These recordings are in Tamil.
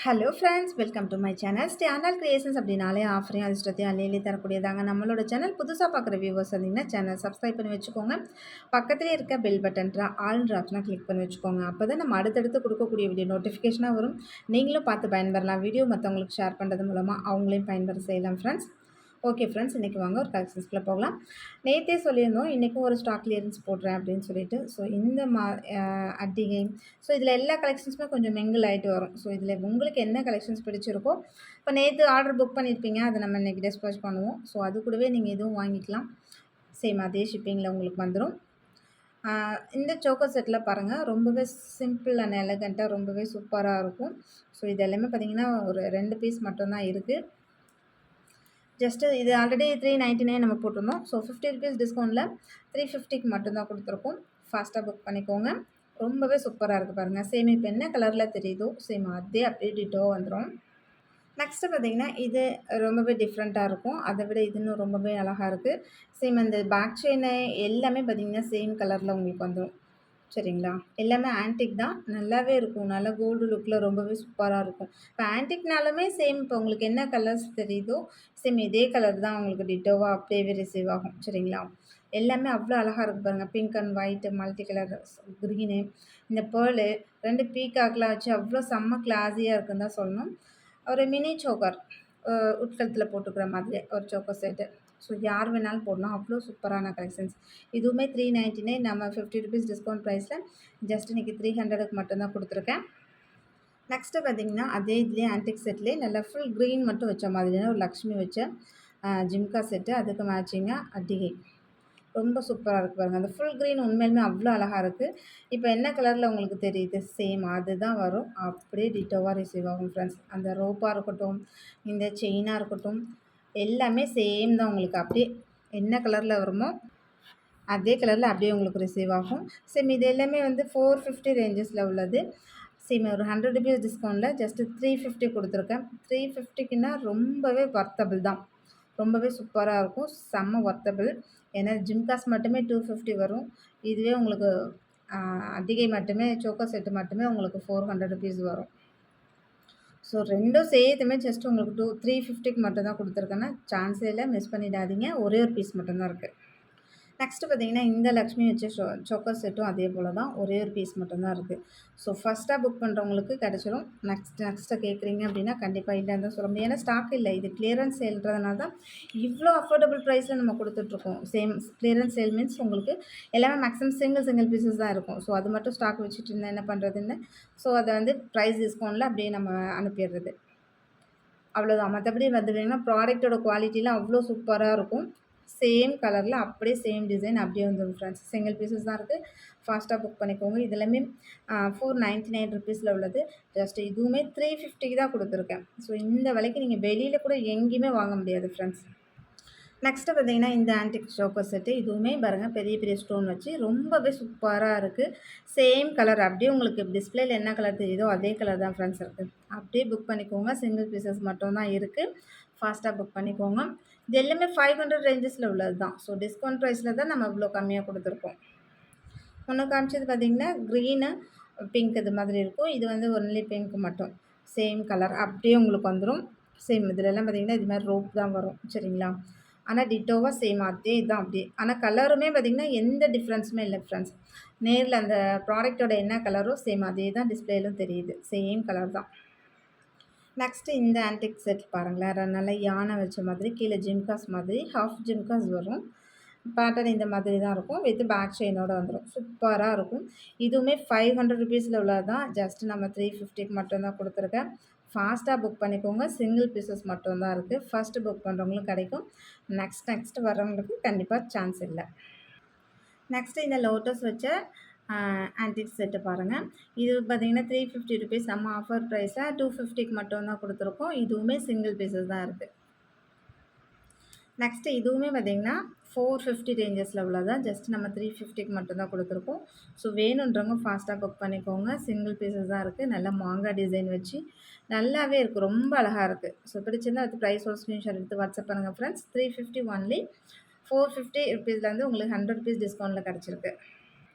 Hello friends, welcome to my channel. Standard creations அப்படின்னாலே ஆஃபரையும் அதிர்ஷ்டத்தையும் அள்ளி தரக்கூடியதாங்க. நம்மளோட சேனல் புதுசாக பார்க்குற வியூவர்ஸ் வந்தீங்கன்னா சேனல் சப்ஸ்கிரைப் பண்ணி வச்சுக்கோங்க. பக்கத்துலேயே இருக்க பெல் பட்டன்ற ஆல்ன்ற ஆப்ஷனை கிளிக் பண்ணி வச்சுக்கோங்க. அப்போ தான் நம்ம அடுத்தடுத்து கொடுக்கக்கூடிய வீடியோ நோட்டிஃபிகேஷனாக வரும். நீங்களும் பார்த்து பயன்பெறலாம். வீடியோ மற்றவங்களுக்கு ஷேர் பண்ணுறது மூலமாக அவங்களையும் பயன்பெற செய்யலாம் ஃப்ரெண்ட்ஸ். ஓகே ஃப்ரெண்ட்ஸ், இன்றைக்கி வாங்க ஒரு கலெக்ஷன்ஸ்குள்ளே போகலாம். நேற்றே சொல்லியிருந்தோம் இன்றைக்கும் ஒரு ஸ்டாக் கிளியரன்ஸ் போடுறேன் அப்படின்னு சொல்லிட்டு. ஸோ இந்த அட்டிகை, ஸோ இதில் எல்லா கலெக்ஷன்ஸுமே கொஞ்சம் மிங்கிள் ஆகிட்டு வரும். ஸோ இதில் உங்களுக்கு என்ன கலெக்ஷன்ஸ் பிடிச்சிருக்கோ, இப்போ நேற்று ஆர்டர் புக் பண்ணியிருப்பீங்க, அதை நம்ம இன்றைக்கி டிஸ்பேச் பண்ணுவோம். ஸோ அது கூடவே நீங்கள் எதுவும் வாங்கிக்கலாம். சேம் அதே ஷிப்பிங்கில் உங்களுக்கு வந்துடும். இந்த சோக்கர் செட்டில் பாருங்கள், ரொம்பவே சிம்பிள் அண்ட் எலகண்ட்டாக ரொம்பவே சூப்பராக இருக்கும். ஸோ இது எல்லாமே பார்த்திங்கன்னா ஒரு 2 பீஸ் மட்டும்தான் இருக்குது. ஜஸ்ட்டு இது ஆல்ரெடி 399 நம்ம போட்டிருந்தோம். ஸோ 50 ருபீஸ் டிஸ்கவுண்ட்டில் 350க்கு மட்டும்தான் கொடுத்துருக்கோம். ஃபாஸ்ட்டாக புக் பண்ணிக்கோங்க. ரொம்பவே சூப்பராக இருக்குது பாருங்கள். சேம் இப்போ என்ன கலரில் தெரியுதோ சேம் அதே அப்படியே டிட்டோ வந்துடும். நெக்ஸ்ட்டு பார்த்திங்கன்னா இது ரொம்பவே டிஃப்ரெண்ட்டாக இருக்கும். அதை விட இது இன்னும் ரொம்பவே அழகாக இருக்குது. சேம் அந்த பேக் செயினு எல்லாமே பார்த்திங்கன்னா சேம் கலரில் உங்களுக்கு வந்துடும். சரிங்களா? எல்லாமே ஆன்டிக் தான். நல்லாவே இருக்கும். நல்லா கோல்டு லுக்கில் ரொம்பவே சூப்பராக இருக்கும். இப்போ ஆன்டிக்னாலுமே சேம் இப்போ உங்களுக்கு என்ன கலர்ஸ் தெரியுதோ சேம் இதே கலர் தான் உங்களுக்கு டிட்டோவாக அப்படியே ரிசீவ் ஆகும். சரிங்களா? எல்லாமே அவ்வளோ அழகாக இருக்குது பாருங்கள். Pink and white multi colour green, இந்த பேர்லு 2 பீகாக்லாம் வச்சு அவ்வளோ செம்ம கிளாஸியாக இருக்குன்னு தான் சொல்லணும். ஒரு மினி சோக்கர் உட்கழுத்தில் போட்டுக்கிற மாதிரி ஒரு சோக்கர் செட்டு. ஸோ யார் வேணாலும் போடலாம். அவ்வளோ சூப்பரான கலெக்ஷன்ஸ். இதுவுமே 399 நம்ம 50 ருபீஸ் டிஸ்கவுண்ட் ப்ரைஸில் ஜஸ்ட் இன்றைக்கி 300க்கு மட்டும்தான் கொடுத்துருக்கேன். நெக்ஸ்ட்டு பார்த்திங்கன்னா அதே இதுலேயே ஆன்டிக் செட்லேயே நல்லா ஃபுல் க்ரீன் மட்டும் வச்ச மாதிரியான ஒரு லக்ஷ்மி வச்ச ஜிம்கா செட்டு, அதுக்கு மேட்சிங்காக அட்டிகை. ரொம்ப சூப்பராக இருக்குது பாருங்கள். அந்த ஃபுல் க்ரீன் உண்மையிலுமே அவ்வளோ அழகாக இருக்குது. இப்போ என்ன கலரில் உங்களுக்கு தெரியுது சேம் அதுதான் வரும். அப்படியே டிட்டோவாக ரிசீவ் ஆகும் ஃப்ரெண்ட்ஸ். அந்த ரோப்பாக இருக்கட்டும், இந்த செயினாக இருக்கட்டும், எல்லாமே சேம் தான் உங்களுக்கு. அப்படியே என்ன கலரில் வருமோ அதே கலரில் அப்படியே உங்களுக்கு ரிசீவ் ஆகும். சேம் இது எல்லாமே வந்து 450 ரேஞ்சஸில் உள்ளது. சேம் ஒரு 100 ருபீஸ் டிஸ்கவுண்ட்டில் ஜஸ்ட்டு 350 கொடுத்துருக்கேன். 350க்குன்னா ரொம்பவே வர்த்தபிள் தான். ரொம்பவே சூப்பராக இருக்கும். செம்ம வர்த்தபிள். ஏன்னா ஜிம்காஸ் மட்டுமே 250 வரும். இதுவே உங்களுக்கு அட்டிகை மட்டுமே சோக்கர் செட்டு மட்டுமே உங்களுக்கு 400 ருபீஸ் வரும். ஸோ ரெண்டும் சேர்த்துமே ஜஸ்ட் உங்களுக்கு 350க்கு மட்டும் தான் கொடுத்துருக்கேன்னா சான்ஸே இல்லை, மிஸ் பண்ணிடாதீங்க. ஒரே ஒரு பீஸ் மட்டும்தான் இருக்குது. நெக்ஸ்ட்டு பார்த்திங்கன்னா இந்த லக்ஷ்மி வச்ச சோக்கர் செட்டும் அதே போல் தான். ஒரே ஒரு பீஸ் மட்டும்தான் இருக்குது. ஸோ ஃபஸ்ட்டாக புக் பண்ணுறவங்களுக்கு கிடச்சிரும். நெக்ஸ்ட்டு கேட்குறீங்க அப்படின்னா கண்டிப்பாக இல்லைன்னு தான் சொல்ல முடியும். ஏன்னா ஸ்டாக் இல்லை. இது கிளியரன்ஸ் சேல்ன்றதுனால தான் இவ்வளோ அஃபோர்டபுள் ப்ரைஸில் நம்ம கொடுத்துட்ருக்கோம். சேம் கிளியரன்ஸ் சேல் மீன்ஸ் உங்களுக்கு எல்லாமே மேக்ஸிமம் சிங்கிள் பீசஸ் தான் இருக்கும். ஸோ அது மட்டும் ஸ்டாக் வச்சுட்டு இருந்தால் என்ன பண்ணுறதுன்னு, ஸோ அதை வந்து ப்ரைஸ் டிஸ்கவுண்ட்டில் அப்படியே நம்ம அனுப்பிடுறது. அவ்வளோதான். மற்றபடி பார்த்துட்டிங்கன்னா ப்ராடக்ட்டோட குவாலிட்டிலாம் அவ்வளோ சூப்பராக இருக்கும். சேம் கலரில் அப்படியே சேம் டிசைன் அப்படியே வந்துடும் ஃப்ரெண்ட்ஸ். சிங்கிள் பீசஸ் தான் இருக்குது. ஃபாஸ்ட்டாக புக் பண்ணிக்கோங்க. இது எல்லாமே 499 ருபீஸில் உள்ளது. ஜஸ்ட் இதுவுமே 350க்கு தான் கொடுத்துருக்கேன். ஸோ இந்த விலைக்கு நீங்கள் வெளியில் கூட எங்கேயுமே வாங்க முடியாது ஃப்ரெண்ட்ஸ். நெக்ஸ்ட்டு பார்த்திங்கன்னா இந்த ஆன்டிக் சோக்கர் செட்டு. இதுவுமே பாருங்கள் பெரிய பெரிய ஸ்டோன் வச்சு ரொம்பவே சூப்பராக இருக்குது. சேம் கலர் அப்படியே உங்களுக்கு டிஸ்பிளேயில் என்ன கலர் தெரியுதோ அதே கலர் தான் ஃப்ரெண்ட்ஸ் இருக்குது. அப்படியே புக் பண்ணிக்கோங்க. சிங்கிள் பீசஸ் மட்டும் தான் இருக்குது. ஃபாஸ்ட்டாக புக் பண்ணிக்கோங்க. இது எல்லாமே 500 ரேஞ்சஸில் உள்ளது தான். ஸோ டிஸ்கவுண்ட் ப்ரைஸில் தான் நம்ம இவ்வளோ கம்மியாக கொடுத்துருக்கோம். ஒன்று காமிச்சது பார்த்திங்கன்னா க்ரீனு பிங்க் இது மாதிரி இருக்கும். இது வந்து ஒன்லி பிங்க் மட்டும். சேம் கலர் அப்படியே உங்களுக்கு வந்துடும். சேம் இதிலெல்லாம் பார்த்திங்கன்னா இது மாதிரி ரோப் தான் வரும். சரிங்களா? ஆனால் டிட்டோவாக சேம் அதே இதுதான் அப்படியே. ஆனால் கலருமே பார்த்திங்கன்னா எந்த டிஃப்ரென்ஸுமே இல்லை ஃப்ரெண்ட்ஸ். நேரில் அந்த ப்ராடக்டோட என்ன கலரோ சேம் அதே தான் டிஸ்பிளேலும் தெரியுது. சேம் கலர் தான். நெக்ஸ்ட்டு இந்த ஆன்டிக் செட் பாருங்களேன். நல்லா யானை வச்ச மாதிரி கீழே ஜிம்காஸ் மாதிரி ஹாஃப் ஜிம்காஸ் வரும். பேட்டர்ன் இந்த மாதிரி தான் இருக்கும். வித் பேக் செயினோட வந்துடும். சூப்பராக இருக்கும். இதுவுமே 500 ருபீஸில் உள்ளது தான். ஜஸ்ட் நம்ம 350க்கு மட்டும்தான் கொடுத்துருக்கேன். ஃபாஸ்ட்டாக புக் பண்ணிக்கோங்க. சிங்கிள் பீசஸ் மட்டும்தான் இருக்குது. ஃபஸ்ட்டு புக் பண்ணுறவங்களும் கிடைக்கும். நெக்ஸ்ட் வர்றவங்களுக்கு கண்டிப்பாக சான்ஸ் இல்லை. நெக்ஸ்ட்டு இந்த லோட்டஸ் வச்ச ஆன்டிக் செட்டு பாருங்கள். இது பார்த்திங்கன்னா 350 ருபீஸ் நம்ம ஆஃபர் ப்ரைஸில் 250க்கு மட்டும்தான் கொடுத்துருக்கோம். இதுவுமே சிங்கிள் பீசஸ் தான் இருக்குது. நெக்ஸ்ட்டு இதுவுமே பார்த்திங்கன்னா 450 ரேஞ்சஸில் உள்ளதான். ஜஸ்ட் நம்ம 350க்கு மட்டும்தான் கொடுத்துருக்கோம். ஸோ வேணுன்றவங்க ஃபாஸ்ட்டாக புக் பண்ணிக்கோங்க. சிங்கிள் பீசஸ் தான் இருக்குது. நல்லா மாங்காய் டிசைன் வச்சு நல்லாவே இருக்குது. ரொம்ப அழகாக இருக்குது. ஸோ பிடிச்சிருந்தா அதுக்கு ப்ரைஸோட ஸ்க்ரீன்ஷாட் எடுத்து வாட்ஸ்அப் பண்ணுங்கள் ஃப்ரெண்ட்ஸ். 350 ஒன்லி. 450 ருபீஸ்லேருந்து உங்களுக்கு 100 ருபீஸ் டிஸ்கவுண்ட்டில் கிடச்சிருக்கு.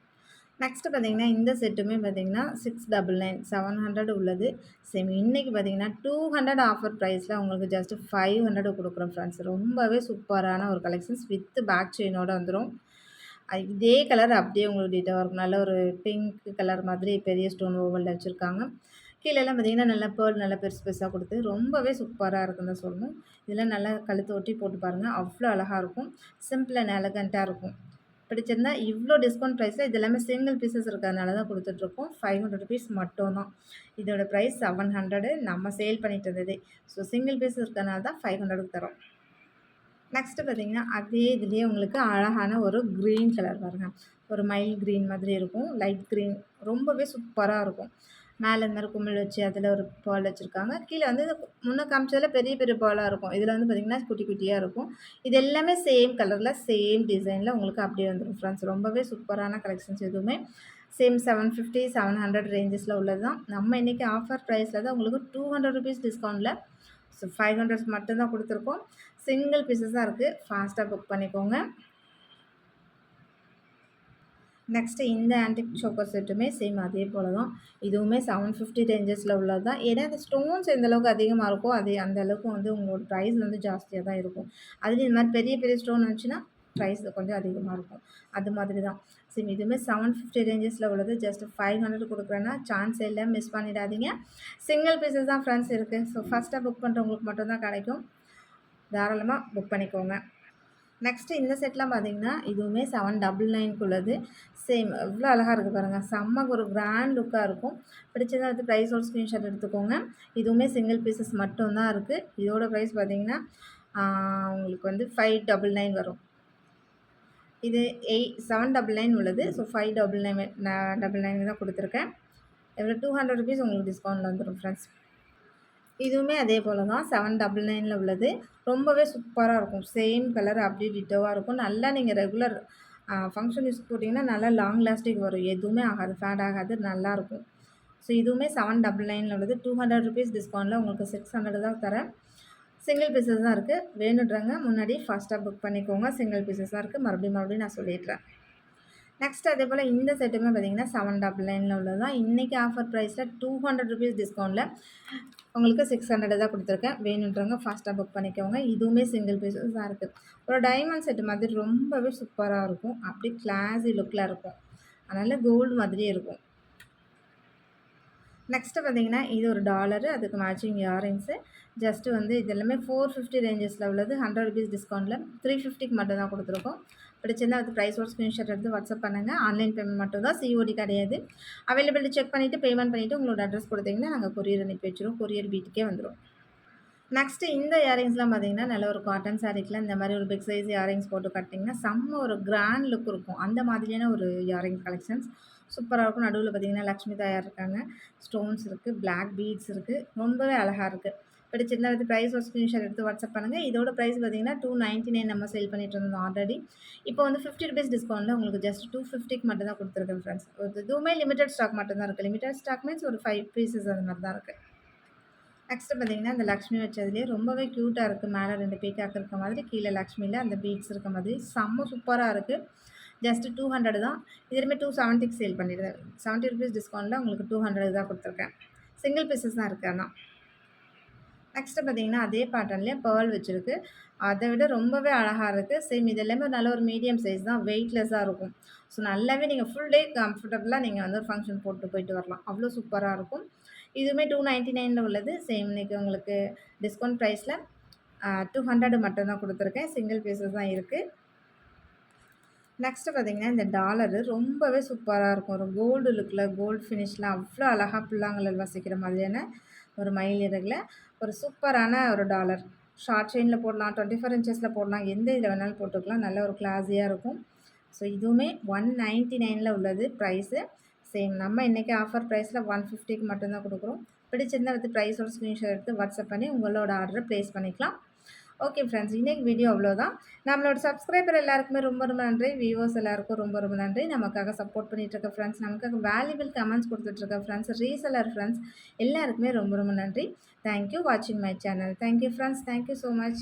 நெக்ஸ்ட்டு பார்த்தீங்கன்னா, இந்த செட்டுமே பார்த்தீங்கன்னா 699 700 உள்ளது. சேம் இன்னைக்கு பார்த்தீங்கன்னா 200 ஆஃபர் ப்ரைஸில உங்களுக்கு ஜஸ்ட் 500 குடுக்குறோம் ஃப்ரெண்ட்ஸ். ரொம்பவே சூப்பரான ஒரு கலெக்ஷன்ஸ் வித் பேக் செயினோட வந்துரும். இதே கலர் அப்படியே உங்களுக்கு டிட்டோவா இருக்கும். நல்ல ஒரு பிங்க் கலர் மாதிரி பெரிய ஸ்டோன் ஓவல்ல வச்சிருக்காங்க. கீழலாம் பார்த்தீங்கன்னா, நல்லா பேர்ல் நல்லா பெருசு பெருசா குடுத்து ரொம்பவே சூப்பரா இருக்குன்னு தான் சொல்லணும். இதெல்லாம் நல்லா கழுத்து ஒட்டி போட்டு பாருங்க. அவ்ளோ அழகா இருக்கும். சிம்பிள் அண்ட் எலகன்ட்டா இருக்கும். பிடிச்சிருந்தா இவ்ளோ டிஸ்கவுண்ட் ப்ரைஸில் இது எல்லாமே சிங்கிள் பீசஸ் இருக்கிறதுனால தான் கொடுத்துட்ருக்கோம். ₹500 மட்டும் தான். இதோட ப்ரைஸ் 700 நம்ம சேல் பண்ணிட்டு இருந்ததே. ஸோ சிங்கிள் பீஸ் இருக்கிறதுனால தான் 500க்கு தரோம். நெக்ஸ்ட்டு பார்த்தீங்கன்னா, அதே இதுலேயே உங்களுக்கு அழகான ஒரு க்ரீன் கலர் பாருங்க. ஒரு மைல்ட் க்ரீன் மாதிரி இருக்கும். லைட் க்ரீன் ரொம்பவே சூப்பரா இருக்கும். மேலே இந்த மாரி குமிழ் வச்சு அதில் ஒரு பால் வச்சுருக்காங்க. கீழே வந்து முன்ன காமிச்சதில பெரிய பெரிய பாலா இருக்கும். இதில் வந்து பார்த்தீங்கன்னா, குட்டி குட்டியா இருக்கும். இது எல்லாமே சேம் கலரில், சேம் டிசைனில் உங்களுக்கு அப்படியே வந்துரும் ஃப்ரெண்ட்ஸ். ரொம்பவே சூப்பரான கலெக்ஷன்ஸ் இதுவுமே. சேம் 750, 700 ரேஞ்சஸில் உள்ளது தான். நம்ம இன்றைக்கி ஆஃபர் ப்ரைஸில் தான் உங்களுக்கு ₹200 டிஸ்கவுண்ட்டில் ஸோ 500 மட்டும் தான் கொடுத்துருக்கோம். சிங்கிள் பீஸஸ் தான் இருக்குது. ஃபாஸ்ட்டாக புக் பண்ணிக்கோங்க. நெக்ஸ்ட்டு இந்த ஆன்டிக் சோக்கர் செட்டுமே சேம் அதே போல தான். இதுவுமே 750 ரேஞ்சஸில் உள்ளது தான். ஏன்னா இந்த ஸ்டோன்ஸ் எந்த அளவுக்கு அதிகமாக இருக்கோ, அது அந்த அளவுக்கு வந்து உங்களோட ப்ரைஸ் வந்து ஜாஸ்தியாக தான் இருக்கும். அதுலேயும் இந்த மாதிரி பெரிய பெரிய ஸ்டோன் வந்துச்சுன்னா ப்ரைஸ் கொஞ்சம் அதிகமாக இருக்கும். அது மாதிரி தான். சேம் இதுவுமே 750 ரேஞ்சஸில் உள்ளது. ஜஸ்ட் 500 கொடுக்குறேன்னா சான்ஸே இல்லை, மிஸ் பண்ணிடாதீங்க. சிங்கிள் பீஸஸ் தான் ஃப்ரெண்ட்ஸ் இருக்குது. ஸோ ஃபஸ்ட்டாக புக் பண்ணுறவங்களுக்கு மட்டும் தான் கிடைக்கும். தாராளமாக புக் பண்ணிக்கோங்க. நெக்ஸ்ட்டு இந்த செட்லாம் பார்த்தீங்கன்னா, இதுவுமே 799க்கு உள்ளது. சேம் எவ்வளோ அழகா இருக்குது பாருங்கள். செம்ம ஒரு கிராண்ட் லுக்காக இருக்கும். பிடிச்சதா வந்து ப்ரைஸோட ஸ்க்ரீன்ஷாட் எடுத்துக்கோங்க. இதுவுமே சிங்கிள் பீசஸ் மட்டும் தான் இருக்குது. இதோட ப்ரைஸ் பார்த்தீங்கன்னா, உங்களுக்கு வந்து 599 வரும். இது 799 உள்ளது. ஸோ 599 தான் கொடுத்துருக்கேன். எவ்வளோ ₹200 உங்களுக்கு டிஸ்கவுண்ட்டில் வந்துடும் ஃப்ரெண்ட்ஸ். இதுவுமே அதே போல தான் 799ல் உள்ளது. ரொம்பவே சூப்பரா இருக்கும். சேம் கலர் அப்படியே டிட்டோவா இருக்கும். நல்லா நீங்கள் ரெகுலர் ஃபங்க்ஷன் யூஸ்க்கு போட்டிங்கன்னா நல்லா லாங் லாஸ்டிங் வரும். எதுவுமே ஆகாது, ஃபேட் ஆகாது, நல்லாயிருக்கும். ஸோ இதுவுமே 799ல் உள்ளது. ₹200 டிஸ்கவுண்ட்டில் உங்களுக்கு 600 தான் தரேன். சிங்கிள் பீசஸ் தான் இருக்குது. வேணுன்றவங்க முன்னாடி ஃபாஸ்ட்டாக புக் பண்ணிக்கோங்க. சிங்கிள் பீசஸ் தான் இருக்குது. மறுபடியும் நான் சொல்லிடுறேன். நெக்ஸ்ட் அதே போல் இந்த செட்டுமே பார்த்தீங்கன்னா 799ல் உள்ளது தான். இன்றைக்கி ஆஃபர் ப்ரைஸில் ₹200 டிஸ்கவுண்ட்டில் உங்களுக்கு 600 தான் கொடுத்துருக்கேன். வேணுன்றவங்க ஃபாஸ்ட்டாக புக் பண்ணிக்கோங்க. இதுவுமே சிங்கிள் பீஸஸ் தான் இருக்குது. ஒரு டைமண்ட் செட்டு மாதிரி ரொம்பவே சூப்பராக இருக்கும். அப்படியே கிளாஸி லுக்கில் இருக்கும். அதனால் கோல்டு மாதிரியே இருக்கும். நெக்ஸ்ட்டு பார்த்தீங்கன்னா, இது ஒரு டாலரு, அதுக்கு மேட்சிங் இயரிங்ஸு. ஜஸ்ட்டு வந்து இது எல்லாமே 450 ரேஞ்சஸில் உள்ளது. ₹100 டிஸ்கவுண்ட்டில் 350க்கு மட்டும் தான் கொடுத்துருக்கோம். பிடிச்சிருந்தா அது ப்ரைஸோட ஸ்க்ரீன்ஷாட் எடுத்து வாட்ஸ்அப் பண்ணுங்கள். ஆன்லைன் பேமெண்ட் மட்டும் தான், சிஓடி கிடையாது. அவைலபிலிட்டி செக் பண்ணிவிட்டு பேமெண்ட் பண்ணிவிட்டு உங்களோட அட்ரஸ் கொடுத்தீங்கன்னா நாங்கள் கொரியர் அனுப்பி வச்சுருவோம். கொரியர் வீட்டுக்கே வந்துடும். நெக்ஸ்ட்டு இந்த இயரிங்ஸ்லாம் பார்த்தீங்கன்னா, நல்ல ஒரு காட்டன் சாரீக்கில் இந்த மாதிரி ஒரு பிக் சைஸ் இயரிங்ஸ் போட்டு கட்டிங்கன்னா செம்ம ஒரு கிராண்ட் லுக் இருக்கும். அந்த மாதிரியான ஒரு இயரிங் கலெக்ஷன்ஸ் சூப்பராக இருக்கும். நடுவில் பார்த்தீங்கன்னா லக்ஷ்மி தாயார் இருக்காங்க. ஸ்டோன்ஸ் இருக்குது, பிளாக் பீட்ஸ் இருக்குது. ரொம்பவே அழகாக இருக்குது. பிடிச்சிருந்தா வந்து ப்ரைஸ் ஒரு ஸ்க்ரீன்ஷாட் எடுத்து வாட்ஸ்அப் பண்ணுங்கள். இதோட ப்ரைஸ் பார்த்தீங்கன்னா 299 நம்ம சேல் பண்ணிட்டு இருந்தோம் ஆல்ரெடி. இப்போ வந்து ₹50 டிஸ்கவுண்ட்டில் உங்களுக்கு ஜஸ்ட் 250க்கு மட்டும் தான் கொடுத்துருக்கேன் ஃப்ரெண்ட்ஸ். இதுவுமே லிமிடெட் ஸ்டாக் மட்டும் தான் இருக்குது. லிமிடெட் ஸ்டாக் மீன்ஸ் ஒரு 5 பீசஸ் அந்த மாதிரி தான் இருக்குது. நெக்ஸ்ட்டு பார்த்தீங்கன்னா, இந்த லக்ஷ்மி வச்சதுலேயே ரொம்பவே க்யூட்டாக இருக்குது. மேலே 2 பீகாக் இருக்க மாதிரி, கீழே லக்ஷ்மியில் அந்த பீட்ஸ் இருக்க மாதிரி செம்ம சூப்பராக இருக்குது. ஜஸ்ட் 200 தான். இதுலையுமே 270க்கு சேல் பண்ணிடுறேன். ₹70 டிஸ்கவுண்ட்டில் உங்களுக்கு 200 தான் கொடுத்துருக்கேன். சிங்கிள் பீசஸ் தான் இருக்குது ஆனால். நெக்ஸ்ட்டு பார்த்தீங்கன்னா, அதே பேட்டர்ன்லேயே பேர்ல் வச்சுருக்கு. அதை விட ரொம்பவே அழகாக இருக்குது. சேம் இது எல்லாமே நல்ல ஒரு மீடியம் சைஸ் தான். வெயிட்லெஸ்ஸாக இருக்கும். ஸோ நல்லாவே நீங்கள் ஃபுல் டே கம்ஃபர்டபுளாக நீங்கள் வந்து ஃபங்க்ஷன் போட்டு போயிட்டு வரலாம். அவ்வளோ சூப்பராக இருக்கும். இதுவுமே 299ல் உள்ளது. சேம் இன்றைக்கி உங்களுக்கு டிஸ்கவுண்ட் ப்ரைஸில் 200 மட்டும் தான் கொடுத்துருக்கேன். சிங்கிள் பீசஸ் தான் இருக்குது. நெக்ஸ்ட்டு பார்த்தீங்கன்னா, இந்த டாலரு ரொம்பவே சூப்பராக இருக்கும். ஒரு கோல்டு லுக்கில், கோல்டு ஃபினிஷில் அவ்வளோ அழகாக புல்லாங்குழல் வாசிக்கிற மாதிரியான ஒரு மயில் இறகுல ஒரு சூப்பரான ஒரு டாலர். ஷார்ட் செயினில் போடலாம், 24 இன்ச்சஸில் போடலாம், எந்த இதில் வேணாலும் போட்டுக்கலாம். நல்ல ஒரு கிளாஸியாக இருக்கும். ஸோ இதுவுமே 199ல் உள்ளது ப்ரைஸு. சேம் நம்ம இன்றைக்கி ஆஃபர் ப்ரைஸில் 150க்கு மட்டும்தான் கொடுக்குறோம். பிடிச்சிருந்தா வந்து ப்ரைஸோட ஸ்க்ரீன்ஷாட் எடுத்து வாட்ஸ்அப் பண்ணி உங்களோட ஆர்டரை ப்ளேஸ் பண்ணிக்கலாம். ஓகே ஃப்ரெண்ட்ஸ், இன்றைக்கி வீடியோ அவ்வளோதான். நம்மளோட சப்ஸ்கிரைபர் எல்லாருக்குமே ரொம்ப ரொம்ப நன்றி. வியூவர்ஸ் எல்லாருக்கும் ரொம்ப ரொம்ப நன்றி. நமக்காக சப்போர்ட் பண்ணிகிட்ருக்க ஃப்ரெண்ட்ஸ், நமக்காக வேல்யூபிள் கமெண்ட்ஸ் கொடுத்துட்ருக்க ஃப்ரெண்ட்ஸ், ரீசெல்லர் ஃப்ரெண்ட்ஸ் எல்லாருக்குமே ரொம்ப ரொம்ப நன்றி. தேங்க்யூ வாட்சிங் my channel. Thank you friends. Thank you so much.